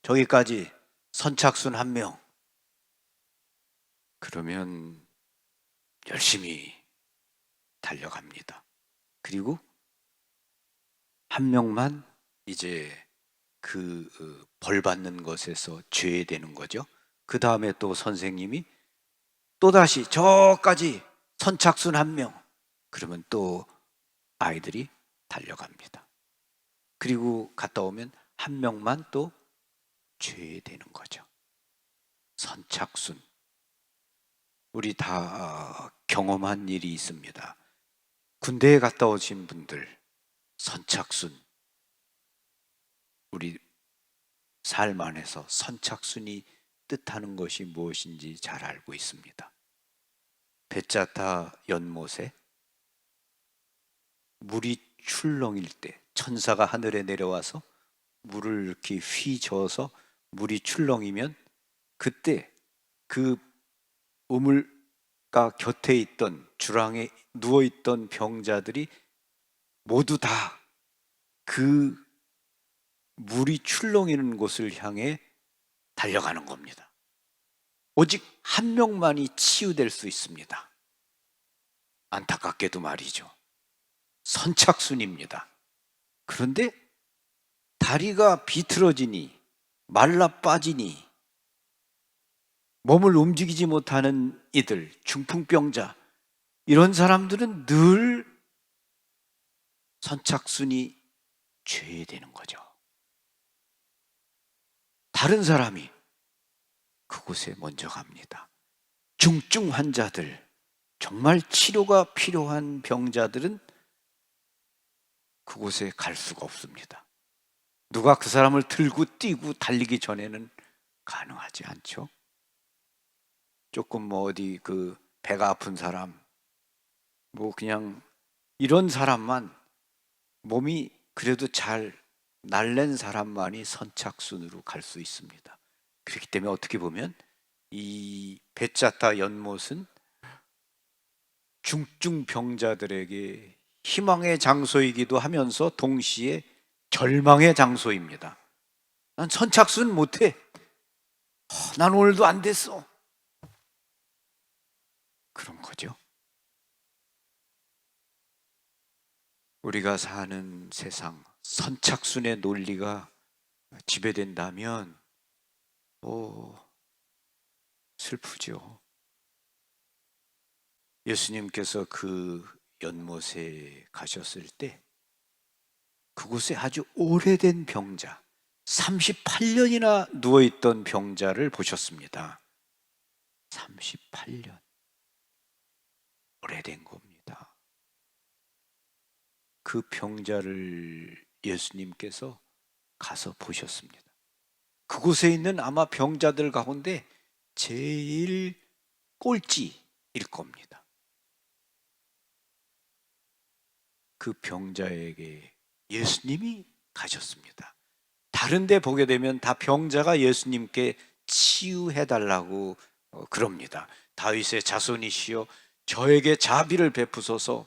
저기까지 선착순 한 명. 그러면 열심히 달려갑니다. 그리고 한 명만 이제 벌 받는 것에서 제외되는 거죠. 그 다음에 또 선생님이 또다시 저까지 선착순 한 명. 그러면 또 아이들이 달려갑니다. 그리고 갔다 오면 한 명만 또 제외되는 거죠. 선착순. 우리 다 경험한 일이 있습니다. 군대에 갔다 오신 분들, 선착순. 우리 삶 안에서 선착순이 뜻하는 것이 무엇인지 잘 알고 있습니다. 베짜타 연못에 물이 출렁일 때 천사가 하늘에 내려와서 물을 이렇게 휘저어서 물이 출렁이면 그때 그 우물가 곁에 있던 주랑에 누워있던 병자들이 모두 다 그 물이 출렁이는 곳을 향해 달려가는 겁니다. 오직 한 명만이 치유될 수 있습니다. 안타깝게도 말이죠. 선착순입니다. 그런데 다리가 비틀어지니 말라 빠지니 몸을 움직이지 못하는 이들, 중풍병자, 이런 사람들은 늘 선착순이 죄되는 거죠. 다른 사람이 그곳에 먼저 갑니다. 중증 환자들, 정말 치료가 필요한 병자들은 그곳에 갈 수가 없습니다. 누가 그 사람을 들고 뛰고 달리기 전에는 가능하지 않죠. 조금 어디 배가 아픈 사람, 그냥 이런 사람만, 몸이 그래도 잘 날랜 사람만이 선착순으로 갈 수 있습니다. 그렇기 때문에 어떻게 보면 이 베짜타 연못은 중증 병자들에게 희망의 장소이기도 하면서 동시에 절망의 장소입니다. 난 선착순 못해. 난 오늘도 안 됐어. 그런 거죠. 우리가 사는 세상, 선착순의 논리가 지배된다면 슬프죠. 예수님께서 그 연못에 가셨을 때 그곳에 아주 오래된 병자, 38년이나 누워있던 병자를 보셨습니다. 38년. 오래된 겁니다. 그 병자를 예수님께서 가서 보셨습니다. 그곳에 있는 아마 병자들 가운데 제일 꼴찌일 겁니다. 그 병자에게 예수님이 가셨습니다. 다른 데 보게 되면 다 병자가 예수님께 치유해달라고 그럽니다. 다윗의 자손이시여 저에게 자비를 베푸소서.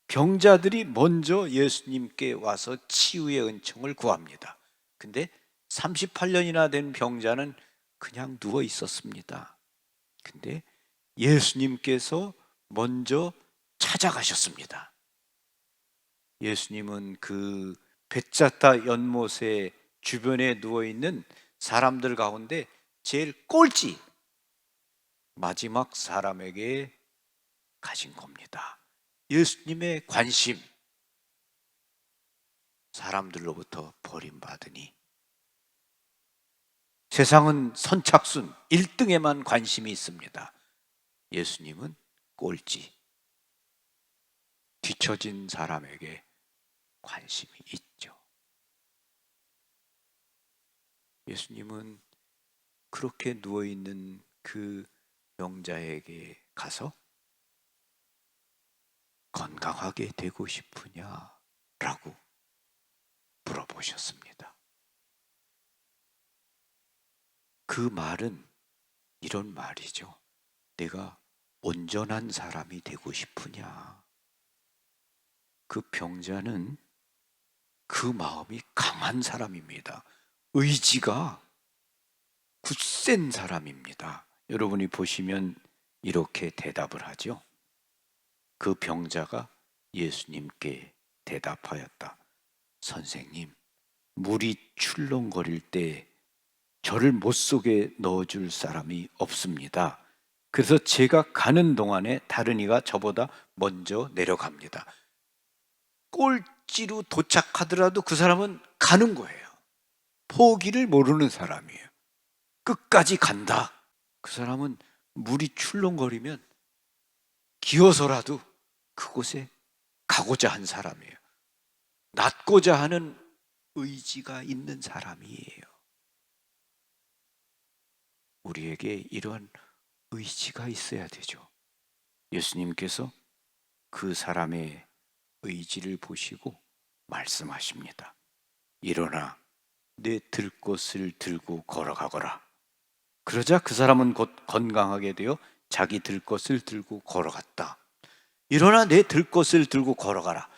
병자들이 먼저 예수님께 와서 치유의 은총을 구합니다. 근데 38년이나 된 병자는 그냥 누워 있었습니다. 근데 예수님께서 먼저 찾아가셨습니다. 예수님은 그 베짜타 연못의 주변에 누워있는 사람들 가운데 제일 꼴찌, 마지막 사람에게 가신 겁니다. 예수님의 관심, 사람들로부터 버림받으니. 세상은 선착순 1등에만 관심이 있습니다. 예수님은 꼴찌, 뒤처진 사람에게 관심이 있죠. 예수님은 그렇게 누워있는 그 병자에게 가서 건강하게 되고 싶으냐라고 물어보셨습니다. 그 말은 이런 말이죠. 내가 온전한 사람이 되고 싶으냐. 그 병자는 그 마음이 강한 사람입니다. 의지가 굳센 사람입니다. 여러분이 보시면 이렇게 대답을 하죠. 그 병자가 예수님께 대답하였다. 선생님, 물이 출렁거릴 때 저를 못 속에 넣어줄 사람이 없습니다. 그래서 제가 가는 동안에 다른 이가 저보다 먼저 내려갑니다. 꼴찌로 도착하더라도 그 사람은 가는 거예요. 포기를 모르는 사람이에요. 끝까지 간다. 그 사람은 물이 출렁거리면 기어서라도 그곳에 가고자 한 사람이에요. 낫고자 하는 의지가 있는 사람이에요. 우리에게 이러한 의지가 있어야 되죠. 예수님께서 그 사람의 의지를 보시고 말씀하십니다. 일어나 내 들 것을 들고 걸어가거라. 그러자 그 사람은 곧 건강하게 되어 자기 들 것을 들고 걸어갔다. 일어나 내 들 것을 들고 걸어가라.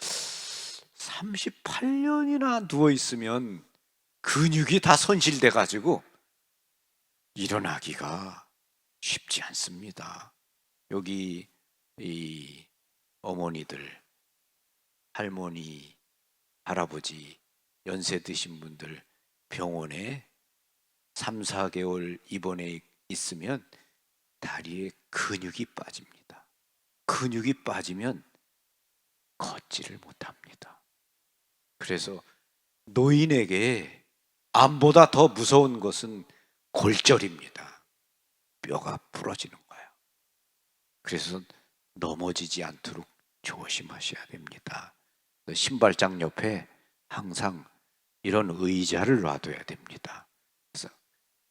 38년이나 누워있으면 근육이 다 손실돼 가지고 일어나기가 쉽지 않습니다. 여기 이 어머니들, 할머니, 할아버지, 연세 드신 분들 병원에 3, 4개월 입원해 있으면 다리에 근육이 빠집니다. 근육이 빠지면 걷지를 못합니다. 그래서 노인에게 암보다 더 무서운 것은 골절입니다. 뼈가 부러지는 거예요. 그래서 넘어지지 않도록 조심하셔야 됩니다. 신발장 옆에 항상 이런 의자를 놔둬야 됩니다. 그래서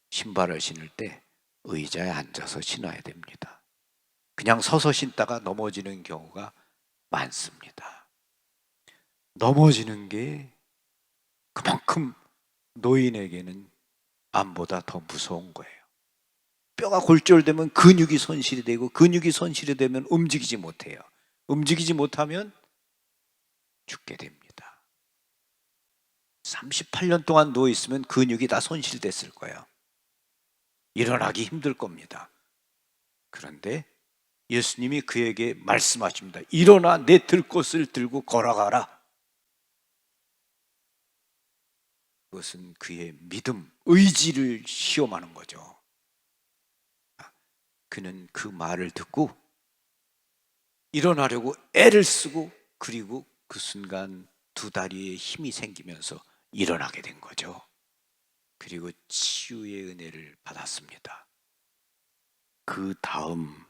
신발을 신을 때 의자에 앉아서 신어야 됩니다. 그냥 서서 신다가 넘어지는 경우가 많습니다. 넘어지는 게 그만큼 노인에게는 암보다 더 무서운 거예요. 뼈가 골절되면 근육이 손실이 되고 근육이 손실이 되면 움직이지 못해요. 움직이지 못하면 죽게 됩니다. 38년 동안 누워있으면 근육이 다 손실됐을 거예요. 일어나기 힘들 겁니다. 그런데 예수님이 그에게 말씀하십니다. 일어나 내 들 것을 들고 걸어가라. 그것은 그의 믿음, 의지를 시험하는 거죠. 그는 그 말을 듣고 일어나려고 애를 쓰고 그리고 그 순간 두 다리에 힘이 생기면서 일어나게 된 거죠. 그리고 치유의 은혜를 받았습니다. 그 다음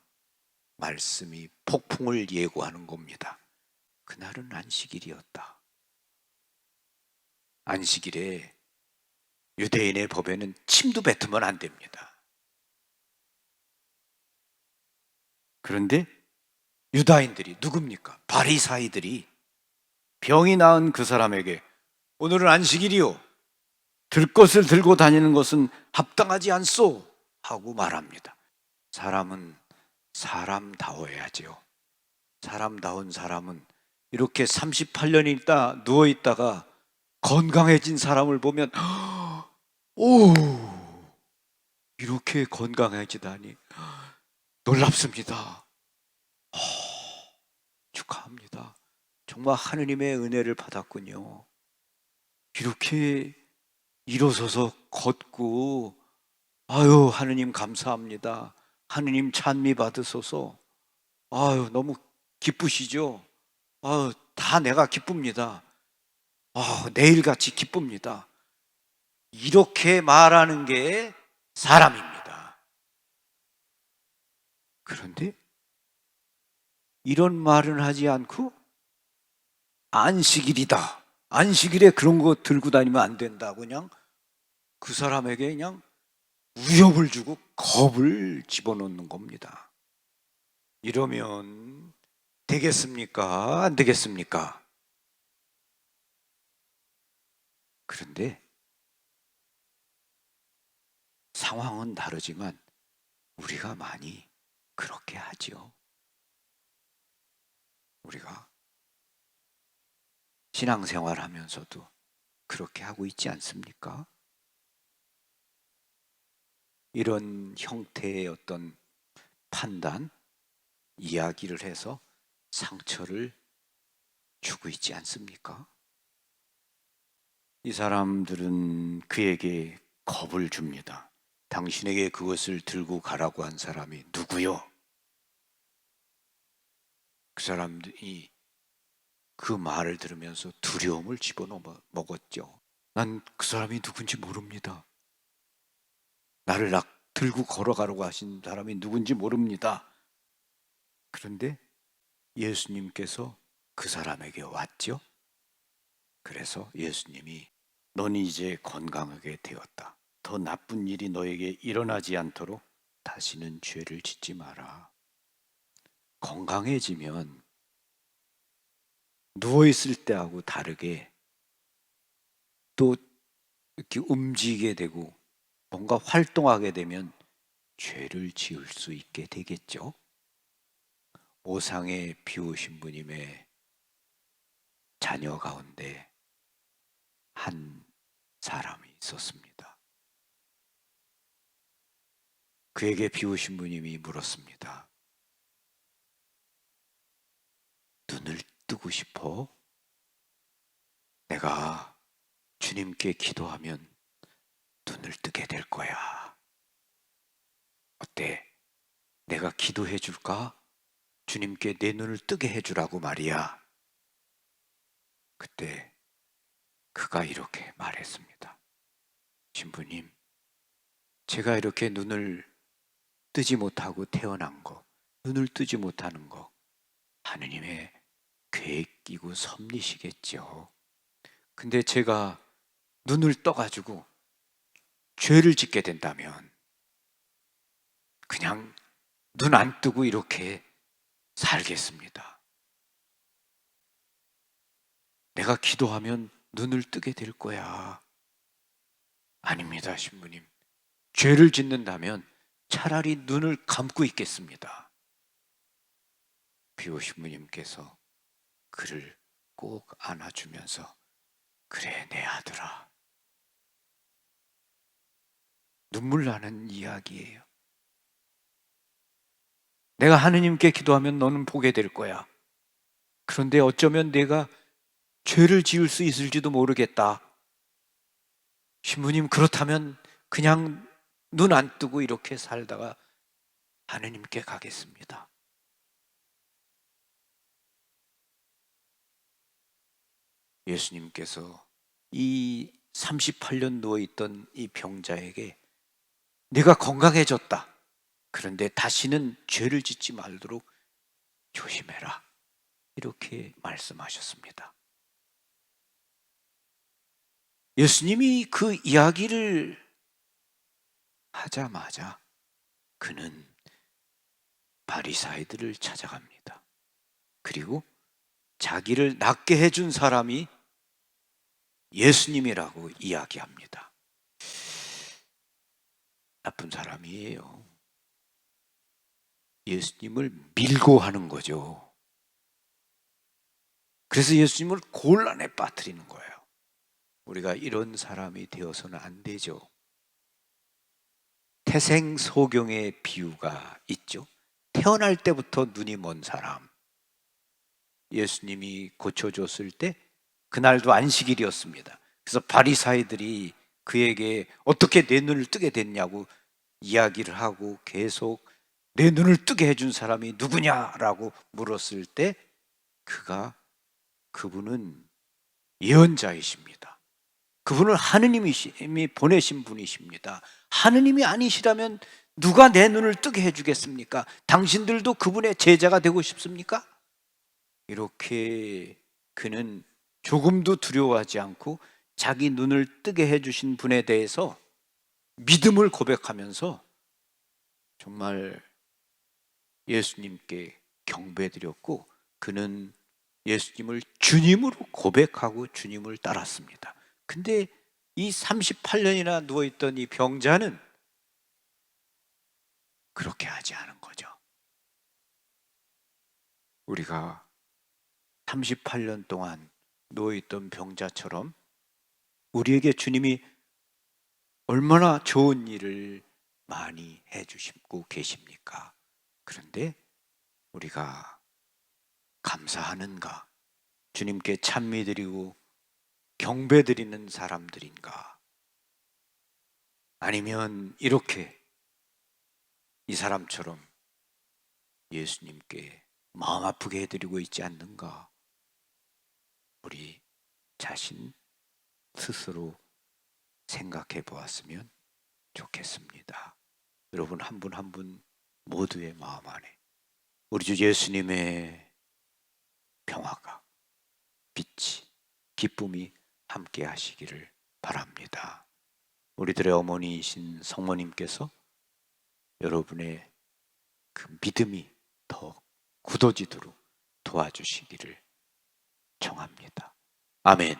말씀이 폭풍을 예고하는 겁니다. 그날은 안식일이었다. 안식일에 유대인의 법에는 침도 뱉으면 안 됩니다. 그런데 유다인들이 누굽니까? 바리사이들이 병이 나은 그 사람에게 오늘은 안식일이요. 들 것을 들고 다니는 것은 합당하지 않소 하고 말합니다. 사람은 사람다워야지요. 사람다운 사람은 이렇게 38년 있다 누워있다가 건강해진 사람을 보면 오, 이렇게 건강해지다니 놀랍습니다. 축하합니다. 정말 하느님의 은혜를 받았군요. 이렇게 일어서서 걷고 아유 하느님 감사합니다. 하느님 찬미 받으소서. 아유 너무 기쁘시죠? 아유 다 내가 기쁩니다. 내일같이 기쁩니다. 이렇게 말하는 게 사람입니다. 그런데 이런 말은 하지 않고 안식일이다. 안식일에 그런 거 들고 다니면 안 된다. 그냥 그 사람에게 그냥 위협을 주고 겁을 집어넣는 겁니다. 이러면 되겠습니까? 안 되겠습니까? 그런데 상황은 다르지만 우리가 많이 그렇게 하죠. 우리가 신앙생활 하면서도 그렇게 하고 있지 않습니까? 이런 형태의 어떤 판단, 이야기를 해서 상처를 주고 있지 않습니까? 이 사람들은 그에게 겁을 줍니다. 당신에게 그것을 들고 가라고 한 사람이 누구요? 그 사람들이 그 말을 들으면서 두려움을 집어먹었죠. 난 그 사람이 누군지 모릅니다. 나를 들고 걸어가라고 하신 사람이 누군지 모릅니다. 그런데 예수님께서 그 사람에게 왔죠. 그래서 예수님이 넌 이제 건강하게 되었다. 더 나쁜 일이 너에게 일어나지 않도록 다시는 죄를 짓지 마라. 건강해지면 누워있을 때하고 다르게 또 이렇게 움직이게 되고 뭔가 활동하게 되면 죄를 지을 수 있게 되겠죠. 오상에 비우신 분임의 자녀 가운데 한 사람이 있었습니다. 그에게 비우신 분임이 물었습니다. 눈을 뜨고 싶어? 내가 주님께 기도하면 눈을 뜨게 될 거야. 어때? 내가 기도해 줄까? 주님께 내 눈을 뜨게 해주라고 말이야. 그때 그가 이렇게 말했습니다. 신부님, 제가 이렇게 눈을 뜨지 못하고 태어난 거, 눈을 뜨지 못하는 거, 하느님의 계획이고 섭리시겠죠. 근데 제가 눈을 떠가지고 죄를 짓게 된다면 그냥 눈 안 뜨고 이렇게 살겠습니다. 내가 기도하면 눈을 뜨게 될 거야. 아닙니다, 신부님. 죄를 짓는다면 차라리 눈을 감고 있겠습니다. 비오 신부님께서 그를 꼭 안아주면서 그래, 내 아들아. 눈물 나는 이야기예요. 내가 하느님께 기도하면 너는 보게 될 거야. 그런데 어쩌면 내가 죄를 지을 수 있을지도 모르겠다. 신부님, 그렇다면 그냥 눈 안 뜨고 이렇게 살다가 하느님께 가겠습니다. 예수님께서 이 38년 누워있던 이 병자에게 네가 건강해졌다. 그런데 다시는 죄를 짓지 말도록 조심해라. 이렇게 말씀하셨습니다. 예수님이 그 이야기를 하자마자 그는 바리사이들을 찾아갑니다. 그리고 자기를 낫게 해준 사람이 예수님이라고 이야기합니다. 나쁜 사람이에요. 예수님을 밀고 하는 거죠. 그래서 예수님을 곤란에 빠뜨리는 거예요. 우리가 이런 사람이 되어서는 안 되죠. 태생소경의 비유가 있죠. 태어날 때부터 눈이 먼 사람. 예수님이 고쳐줬을 때 그날도 안식일이었습니다. 그래서 바리사이들이 그에게 어떻게 내 눈을 뜨게 됐냐고 이야기를 하고 계속 내 눈을 뜨게 해준 사람이 누구냐라고 물었을 때 그분은 예언자이십니다. 그분을 하느님이 보내신 분이십니다. 하느님이 아니시라면 누가 내 눈을 뜨게 해주겠습니까? 당신들도 그분의 제자가 되고 싶습니까? 이렇게 그는 조금도 두려워하지 않고 자기 눈을 뜨게 해주신 분에 대해서 믿음을 고백하면서 정말 예수님께 경배드렸고 그는 예수님을 주님으로 고백하고 주님을 따랐습니다. 근데 이 38년이나 누워있던 이 병자는 그렇게 하지 않은 거죠. 우리가 38년 동안 누워있던 병자처럼 우리에게 주님이 얼마나 좋은 일을 많이 해주시고 계십니까? 그런데 우리가 감사하는가? 주님께 찬미드리고 경배드리는 사람들인가? 아니면 이렇게 이 사람처럼 예수님께 마음 아프게 해드리고 있지 않는가? 우리 자신 스스로 생각해 보았으면 좋겠습니다. 여러분 한 분 한 분 모두의 마음 안에 우리 주 예수님의 평화가, 빛이, 기쁨이 함께 하시기를 바랍니다. 우리들의 어머니이신 성모님께서 여러분의 그 믿음이 더 굳어지도록 도와주시기를 청합니다. 아멘.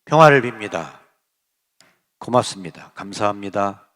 평화를 빕니다. 고맙습니다. 감사합니다.